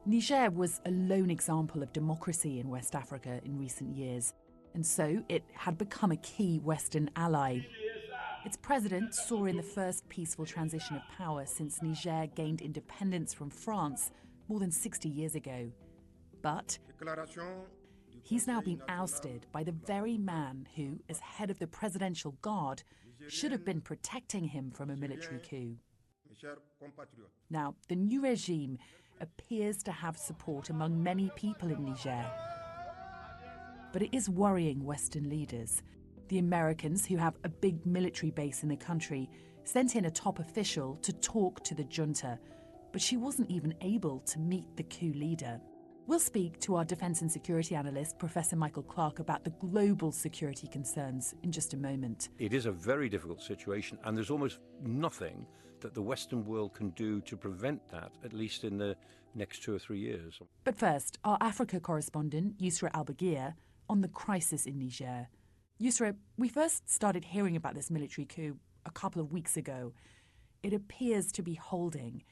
Niger was a lone example of democracy in West Africa in recent years, and so it had become a key Western ally. Its president saw in the first peaceful transition of power since Niger gained independence from France more than 60 years ago. But he's now been ousted by the very man who, as head of the Presidential Guard, should have been protecting him from a military coup. Now, the new regime appears to have support among many people in Niger. But it is worrying Western leaders. The Americans, who have a big military base in the country, sent in a top official to talk to the junta, but she wasn't even able to meet the coup leader. We'll speak to our defence and security analyst, Professor Michael Clarke, about the global security concerns in just a moment. It is a very difficult situation, and there's almost nothing that the Western world can do to prevent that, at least in the next 2 or 3 years. But first, our Africa correspondent, Yousra Elbagir, on the crisis in Niger. Yousra, we first started hearing about this military coup a couple of weeks ago. It appears to be holding.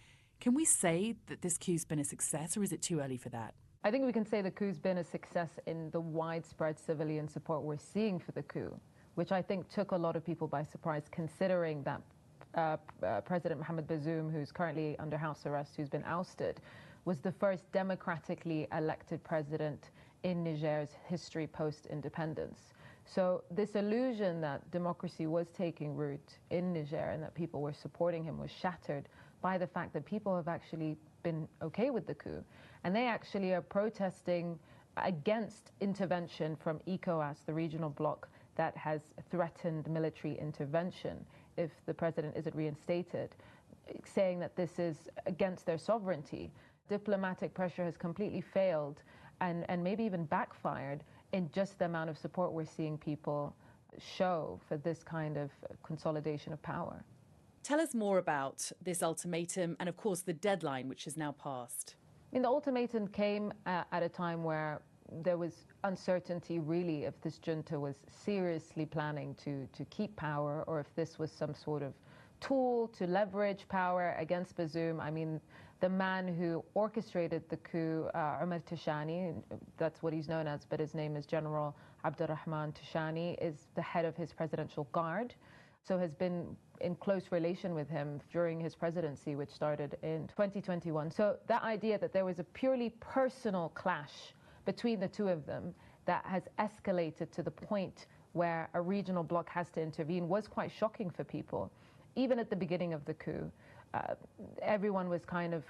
Can we say that this coup's been a success, or is it too early for that? I think we can say the coup's been a success in the widespread civilian support we're seeing for the coup, which I think took a lot of people by surprise, considering that President Mohamed Bazoum, who's currently under house arrest, who's been ousted, was the first democratically elected president in Niger's history post-independence. So this illusion that democracy was taking root in Niger and that people were supporting him was shattered by the fact that people have actually been okay with the coup. And they actually are protesting against intervention from ECOWAS, the regional bloc that has threatened military intervention if the president isn't reinstated, saying that this is against their sovereignty. Diplomatic pressure has completely failed and maybe even backfired in just the amount of support we're seeing people show for this kind of consolidation of power. Tell us more about this ultimatum and, of course, the deadline, which has now passed. I mean, the ultimatum came at a time where there was uncertainty, really, if this junta was seriously planning to keep power or if this was some sort of tool to leverage power against Bazoum. I mean, the man who orchestrated the coup, Omar Tishani, that's what he's known as, but his name is General Abdurrahman Tishani, is the head of his presidential guard. So has been in close relation with him during his presidency, which started in 2021. So that idea that there was a purely personal clash between the two of them that has escalated to the point where a regional bloc has to intervene was quite shocking for people. Even at the beginning of the coup, everyone was kind of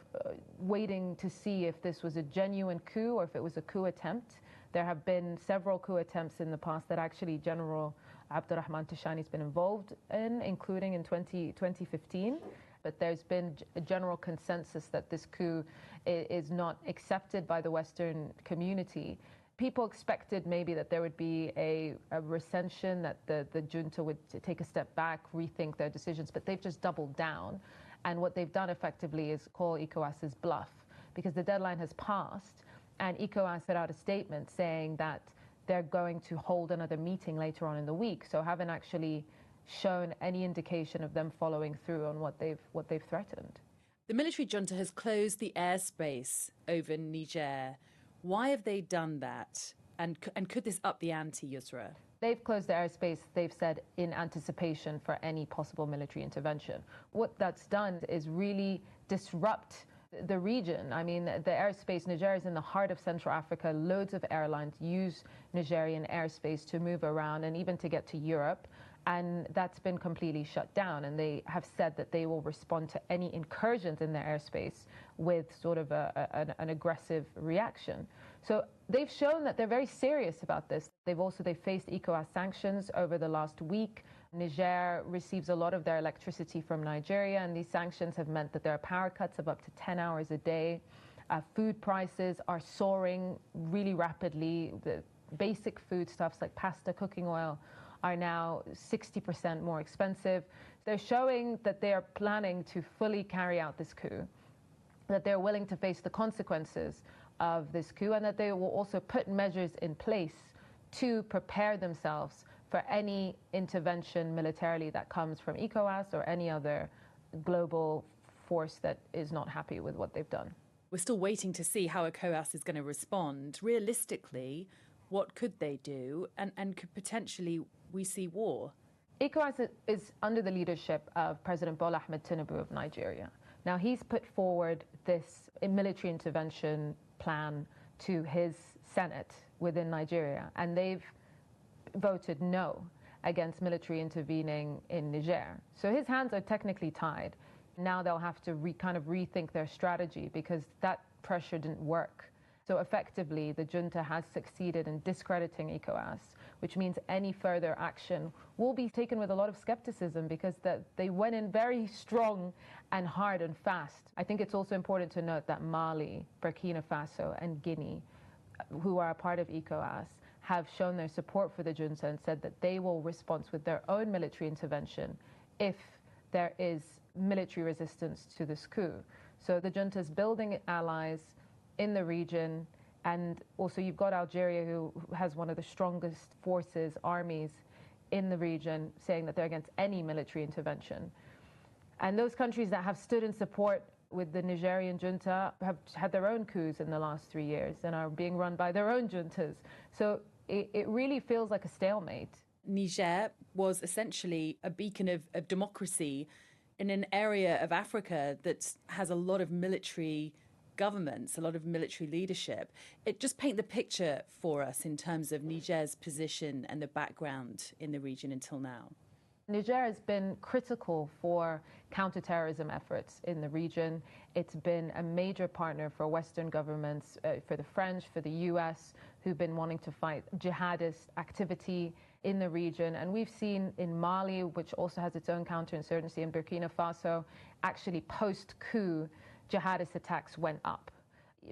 waiting to see if this was a genuine coup or if it was a coup attempt. There have been several coup attempts in the past that actually General Abdurrahman Tishani's been involved in, including in 2015. But there's been a general consensus that this coup is not accepted by the Western community. People expected maybe that there would be a recension, that the junta would take a step back, rethink their decisions, but they've just doubled down. And what they've done effectively is call ECOWAS's bluff, because the deadline has passed, and ECOWAS put out a statement saying that they're going to hold another meeting later on in the week, so haven't actually shown any indication of them following through on what they've threatened. The military junta has closed the airspace over Niger. Why have they done that? And could this up the ante, Yousra? They've closed the airspace, they've said, in anticipation for any possible military intervention. What that's done is really disrupt the region. I mean, the airspace, Niger is in the heart of Central Africa. Loads of airlines use Nigerian airspace to move around and even to get to Europe. And that's been completely shut down. And they have said that they will respond to any incursions in their airspace with sort of an aggressive reaction. So they've shown that they're very serious about this. They've faced ECOWAS sanctions over the last week. Niger receives a lot of their electricity from Nigeria, and these sanctions have meant that there are power cuts of up to 10 hours a day. Food prices are soaring really rapidly. The basic foodstuffs like pasta, cooking oil are now 60% more expensive. They're showing that they are planning to fully carry out this coup, that they're willing to face the consequences of this coup, and that they will also put measures in place to prepare themselves for any intervention militarily that comes from ECOWAS or any other global force that is not happy with what they've done. We're still waiting to see how ECOWAS is going to respond. Realistically, what could they do? And could potentially we see war? ECOWAS is under the leadership of President Bola Ahmed Tinubu of Nigeria. Now, he's put forward this military intervention plan to his Senate within Nigeria, and they've voted no against military intervening in Niger. So his hands are technically tied. Now they'll have to kind of rethink their strategy because that pressure didn't work. So effectively, the junta has succeeded in discrediting ECOWAS, which means any further action will be taken with a lot of skepticism because they went in very strong and hard and fast. I think it's also important to note that Mali, Burkina Faso, and Guinea, who are a part of ECOWAS, have shown their support for the junta and said that they will respond with their own military intervention if there is military resistance to this coup. So the junta is building allies in the region, and also you've got Algeria, who has one of the strongest forces, armies in the region, saying that they're against any military intervention. And those countries that have stood in support with the Nigerian junta have had their own coups in the last 3 years and are being run by their own juntas. So it really feels like a stalemate. Niger was essentially a beacon of democracy in an area of Africa that has a lot of military governments, a lot of military leadership. It just paint the picture for us in terms of Niger's position and the background in the region until now. Niger has been critical for counter-terrorism efforts in the region. It's been a major partner for Western governments, for the French, for the US, who've been wanting to fight jihadist activity in the region. And we've seen in Mali, which also has its own counterinsurgency, in Burkina Faso, actually post-coup, jihadist attacks went up.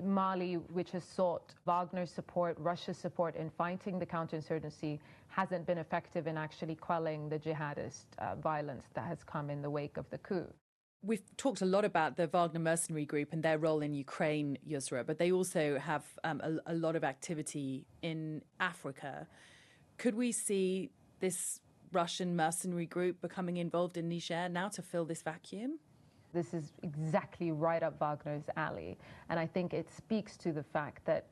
Mali, which has sought Wagner's support, Russia's support in fighting the counterinsurgency, hasn't been effective in actually quelling the jihadist violence that has come in the wake of the coup. We've talked a lot about the Wagner mercenary group and their role in Ukraine, Yousra, but they also have a lot of activity in Africa. Could we see this Russian mercenary group becoming involved in Niger now to fill this vacuum? This is exactly right up Wagner's alley. And I think it speaks to the fact that,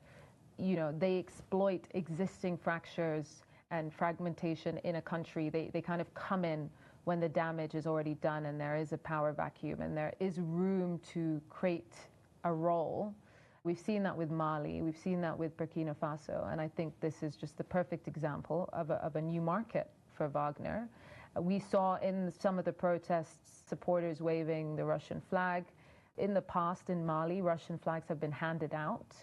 you know, they exploit existing fractures and fragmentation in a country. They kind of come in when the damage is already done and there is a power vacuum and there is room to create a role. We've seen that with Mali, we've seen that with Burkina Faso, and I think this is just the perfect example of a new market for Wagner. We saw in some of the protests supporters waving the Russian flag. In the past in Mali, Russian flags have been handed out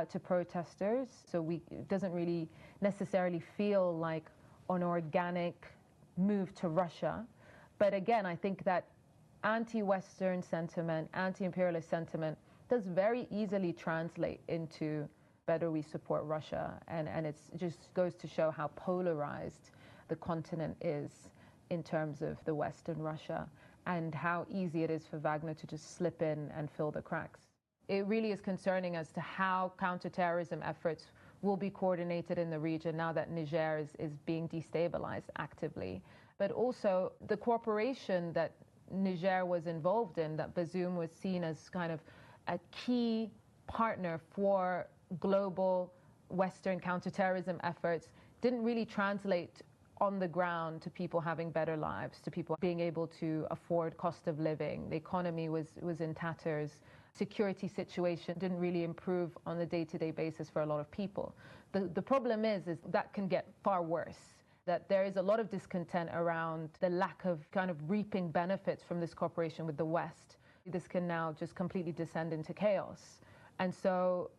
to protesters, so it doesn't really necessarily feel like an organic move to Russia. But again, I think that anti-Western sentiment, anti-imperialist sentiment does very easily translate into better we support Russia. And it just goes to show how polarized the continent is in terms of the West and Russia, and how easy it is for Wagner to just slip in and fill the cracks. It really is concerning as to how counterterrorism efforts will be coordinated in the region now that Niger is being destabilized actively. But also the cooperation that Niger was involved in, that Bazoum was seen as kind of a key partner for global Western counterterrorism efforts, didn't really translate on the ground to people having better lives, to people being able to afford cost of living. The economy was in tatters. Security situation didn't really improve on a day-to-day basis for a lot of people. The problem is that can get far worse, that there is a lot of discontent around the lack of kind of reaping benefits from this cooperation with the West. This can now just completely descend into chaos. And so,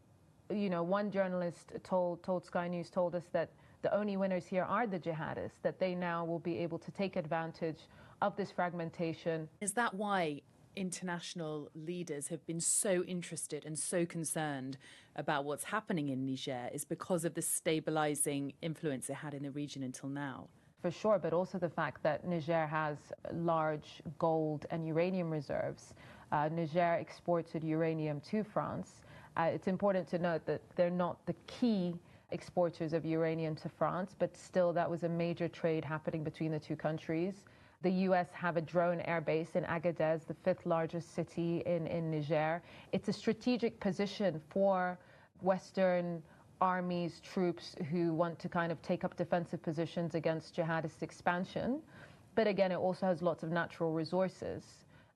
you know, one journalist told Sky News, told us that the only winners here are the jihadists, that they now will be able to take advantage of this fragmentation. Is that why international leaders have been so interested and so concerned about what's happening in Niger, is because of the stabilizing influence it had in the region until now? For sure, but also the fact that Niger has large gold and uranium reserves. Niger exported uranium to France. It's important to note that they're not the key exporters of uranium to France, but still that was a major trade happening between the two countries. The US have a drone airbase in Agadez, the fifth largest city in Niger. It's a strategic position for Western armies, troops who want to kind of take up defensive positions against jihadist expansion. But again, it also has lots of natural resources.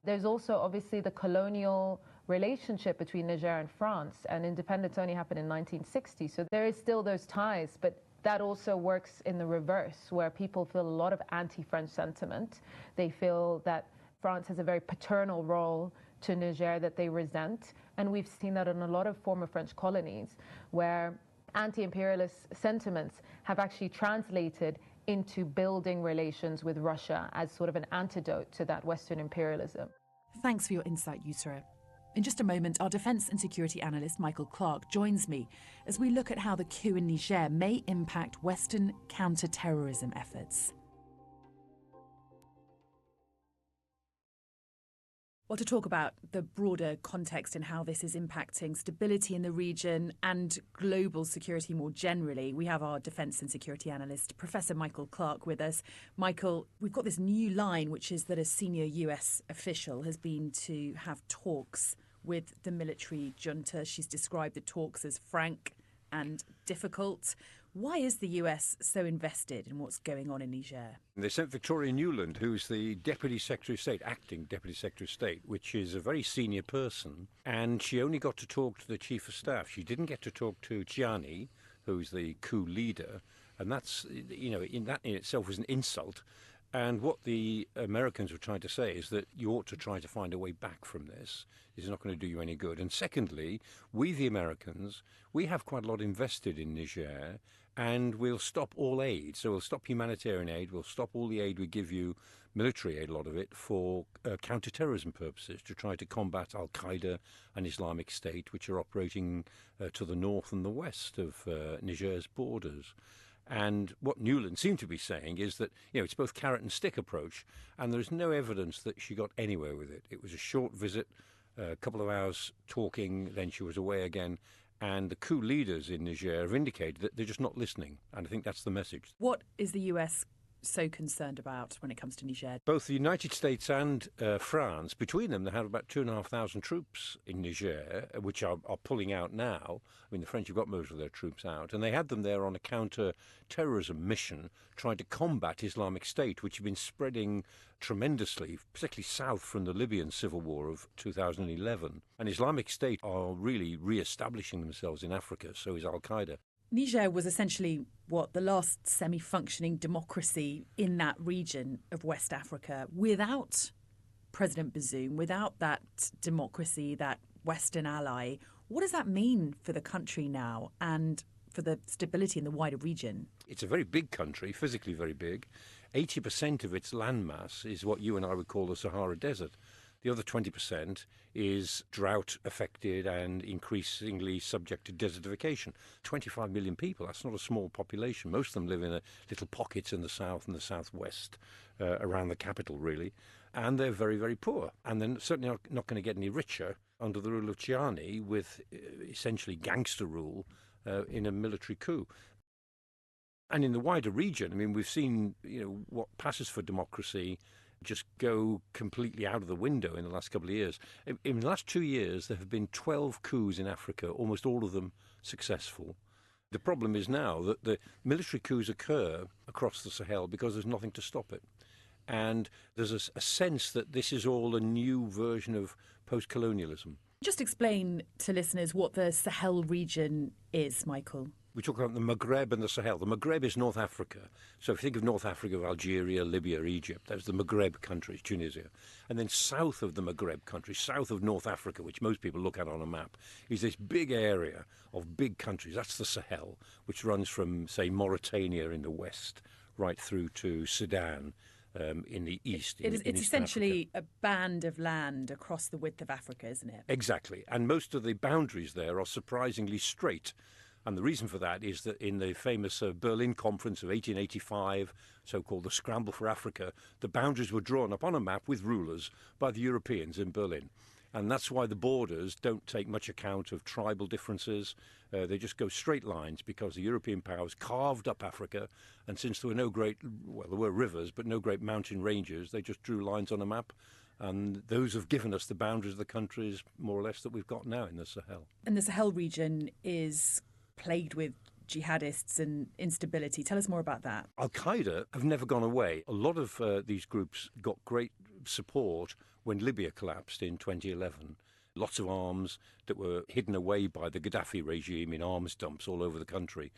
There's also obviously the colonial relationship between Niger and France, and independence only happened in 1960. So there is still those ties, but that also works in the reverse, where people feel a lot of anti-French sentiment. They feel that France has a very paternal role to Niger that they resent. And we've seen that in a lot of former French colonies, where anti-imperialist sentiments have actually translated into building relations with Russia as sort of an antidote to that Western imperialism. Thanks for your insight, Yousra. In just a moment, our defence and security analyst Michael Clarke joins me as we look at how the coup in Niger may impact Western counter-terrorism efforts. Well, to talk about the broader context and how this is impacting stability in the region and global security more generally, we have our defence and security analyst, Professor Michael Clarke, with us. Michael, we've got this new line, which is that a senior US official has been to have talks with the military junta. She's described the talks as frank and difficult. Why is the US so invested in what's going on in Niger? They sent Victoria Newland, who's the Deputy Secretary of State, acting Deputy Secretary of State, which is a very senior person, and she only got to talk to the Chief of Staff. She didn't get to talk to Chiani, who's the coup leader, and that's, that in itself was an insult. And what the Americans were trying to say is that you ought to try to find a way back from this. It's not going to do you any good. And secondly, we, the Americans, we have quite a lot invested in Niger, and we'll stop all aid. So we'll stop humanitarian aid, we'll stop all the aid we give you, military aid, a lot of it, for counter-terrorism purposes, to try to combat Al-Qaeda and Islamic State, which are operating to the north and the west of Niger's borders. And what Newland seemed to be saying is that, it's both carrot and stick approach, and there's no evidence that she got anywhere with it. It was a short visit, a couple of hours talking, then she was away again. And the coup leaders in Niger have indicated that they're just not listening. And I think that's the message. What is the US so concerned about when it comes to Niger? Both the United States and France, between them, they have about 2,500 troops in Niger, which are pulling out now. I mean, the French have got most of their troops out, and they had them there on a counter-terrorism mission, trying to combat Islamic State, which had been spreading tremendously, particularly south from the Libyan civil war of 2011. And Islamic State are really re-establishing themselves in Africa, so is Al-Qaeda. Niger was essentially, the last semi-functioning democracy in that region of West Africa. Without President Bazoum, without that democracy, that Western ally, what does that mean for the country now and for the stability in the wider region? It's a very big country, physically very big. 80% of its landmass is what you and I would call the Sahara Desert. The other 20% is drought-affected and increasingly subject to desertification. 25 million people, that's not a small population. Most of them live in little pockets in the south and the southwest, around the capital, really. And they're very, very poor. And they're certainly not going to get any richer under the rule of Chiani, with essentially gangster rule in a military coup. And in the wider region, I mean, we've seen, what passes for democracy just go completely out of the window in the last couple of years. In the last 2 years, there have been 12 coups in Africa, almost all of them successful. The problem is now that the military coups occur across the Sahel because there's nothing to stop it. And there's a sense that this is all a new version of post-colonialism. Just explain to listeners what the Sahel region is, Michael. We talk about the Maghreb and the Sahel. The Maghreb is North Africa. So if you think of North Africa, of Algeria, Libya, Egypt, that's the Maghreb countries, Tunisia. And then south of the Maghreb countries, south of North Africa, which most people look at on a map, is this big area of big countries. That's the Sahel, which runs from, say, Mauritania in the west, right through to Sudan in the east. It's essentially a band of land across the width of Africa, isn't it? Exactly. And most of the boundaries there are surprisingly straight. And the reason for that is that in the famous Berlin Conference of 1885, so-called the Scramble for Africa, the boundaries were drawn up on a map with rulers by the Europeans in Berlin. And that's why the borders don't take much account of tribal differences. They just go straight lines because the European powers carved up Africa. And since there were no great, well, there were rivers, but no great mountain ranges, they just drew lines on a map. And those have given us the boundaries of the countries, more or less, that we've got now in the Sahel. And the Sahel region is plagued with jihadists and instability. Tell us more about that. Al-Qaeda have never gone away. A lot of these groups got great support when Libya collapsed in 2011. Lots of arms that were hidden away by the Gaddafi regime in arms dumps all over the country.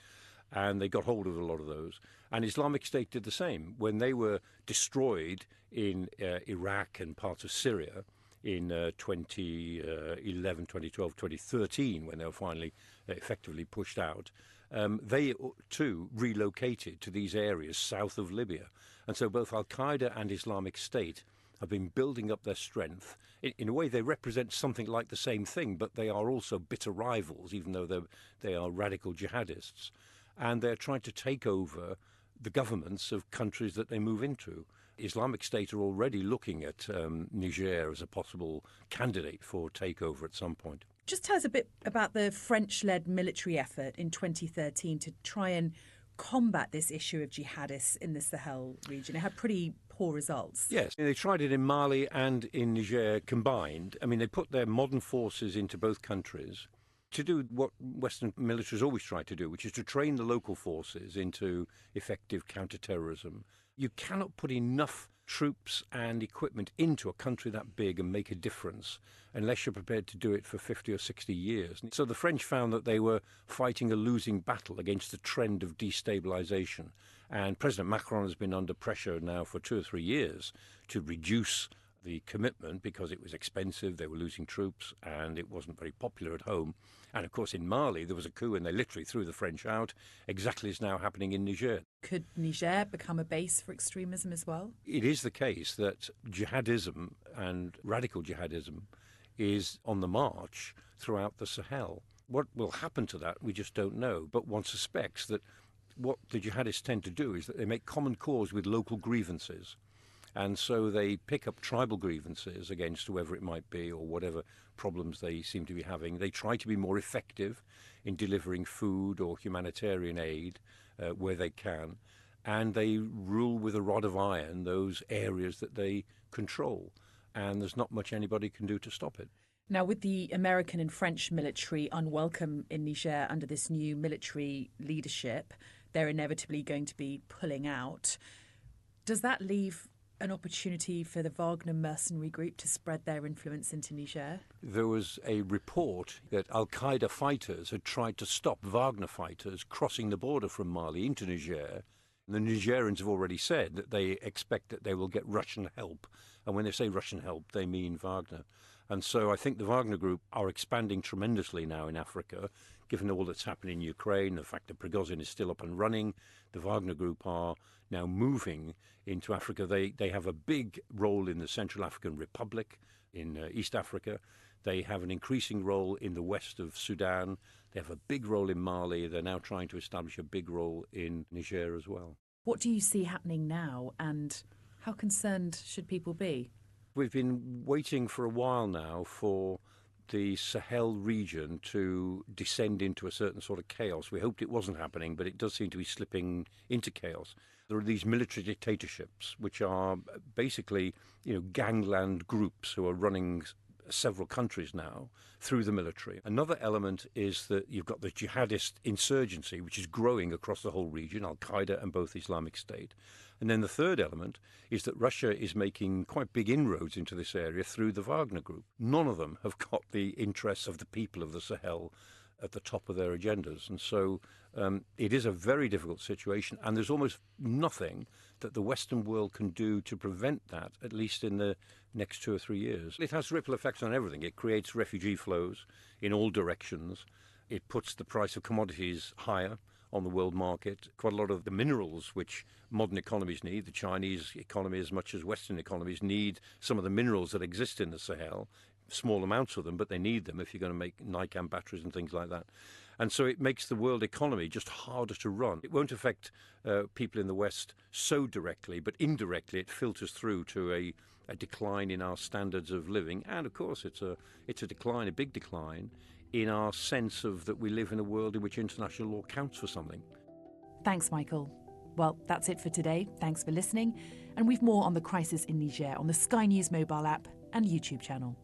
And they got hold of a lot of those. And Islamic State did the same. When they were destroyed in Iraq and parts of Syria in 2011, 2012, 2013, when they were finally effectively pushed out, they too relocated to these areas south of Libya. And so both Al-Qaeda and Islamic State have been building up their strength. In a way, they represent something like the same thing, but they are also bitter rivals, even though they are radical jihadists. And they're trying to take over the governments of countries that they move into. Islamic State are already looking at Niger as a possible candidate for takeover at some point. Just tell us a bit about the French-led military effort in 2013 to try and combat this issue of jihadists in the Sahel region. It had pretty poor results. Yes, they tried it in Mali and in Niger combined. I mean, they put their modern forces into both countries to do what Western militaries always try to do, which is to train the local forces into effective counter-terrorism. You cannot put enough troops and equipment into a country that big and make a difference unless you're prepared to do it for 50 or 60 years. So the French found that they were fighting a losing battle against the trend of destabilization. And President Macron has been under pressure now for 2 or 3 years to reduce the commitment because it was expensive, they were losing troops, and it wasn't very popular at home. And of course in Mali there was a coup and they literally threw the French out, exactly as now happening in Niger. Could Niger become a base for extremism as well? It is the case that jihadism and radical jihadism is on the march throughout the Sahel. What will happen to that, we just don't know. But one suspects that what the jihadists tend to do is that they make common cause with local grievances. And so they pick up tribal grievances against whoever it might be or whatever problems they seem to be having. They try to be more effective in delivering food or humanitarian aid where they can. And they rule with a rod of iron those areas that they control. And there's not much anybody can do to stop it. Now, with the American and French military unwelcome in Niger under this new military leadership, they're inevitably going to be pulling out. Does that leave an opportunity for the Wagner mercenary group to spread their influence into Niger? There was a report that Al-Qaeda fighters had tried to stop Wagner fighters crossing the border from Mali into Niger. And the Nigerians have already said that they expect that they will get Russian help. And when they say Russian help, they mean Wagner. And so I think the Wagner group are expanding tremendously now in Africa, given all that's happening in Ukraine, the fact that Prigozhin is still up and running. The Wagner group are now moving into Africa. They have a big role in the Central African Republic, in East Africa. They have an increasing role in the west of Sudan. They have a big role in Mali. They're now trying to establish a big role in Niger as well. What do you see happening now, and how concerned should people be? We've been waiting for a while now for the Sahel region to descend into a certain sort of chaos. We hoped it wasn't happening, but it does seem to be slipping into chaos. There are these military dictatorships, which are basically, gangland groups who are running several countries now through the military. Another element is that you've got the jihadist insurgency, which is growing across the whole region, Al-Qaeda and both Islamic State. And then the third element is that Russia is making quite big inroads into this area through the Wagner group. None of them have got the interests of the people of the Sahel at the top of their agendas. And so it is a very difficult situation, and there's almost nothing that the Western world can do to prevent that, at least in the next 2 or 3 years. It has ripple effects on everything. It creates refugee flows in all directions. It puts the price of commodities higher on the world market. Quite a lot of the minerals which modern economies need, the Chinese economy as much as Western economies, need some of the minerals that exist in the Sahel. Small amounts of them, but they need them if you're going to make Nikon batteries and things like that. And so it makes the world economy just harder to run. It won't affect people in the West so directly, but indirectly it filters through to decline in our standards of living, and of course it's a decline, a big decline, in our sense of that we live in a world in which international law counts for something. Thanks, Michael. Well, that's it for today. Thanks for listening. And we've more on the crisis in Niger on the Sky News mobile app and YouTube channel.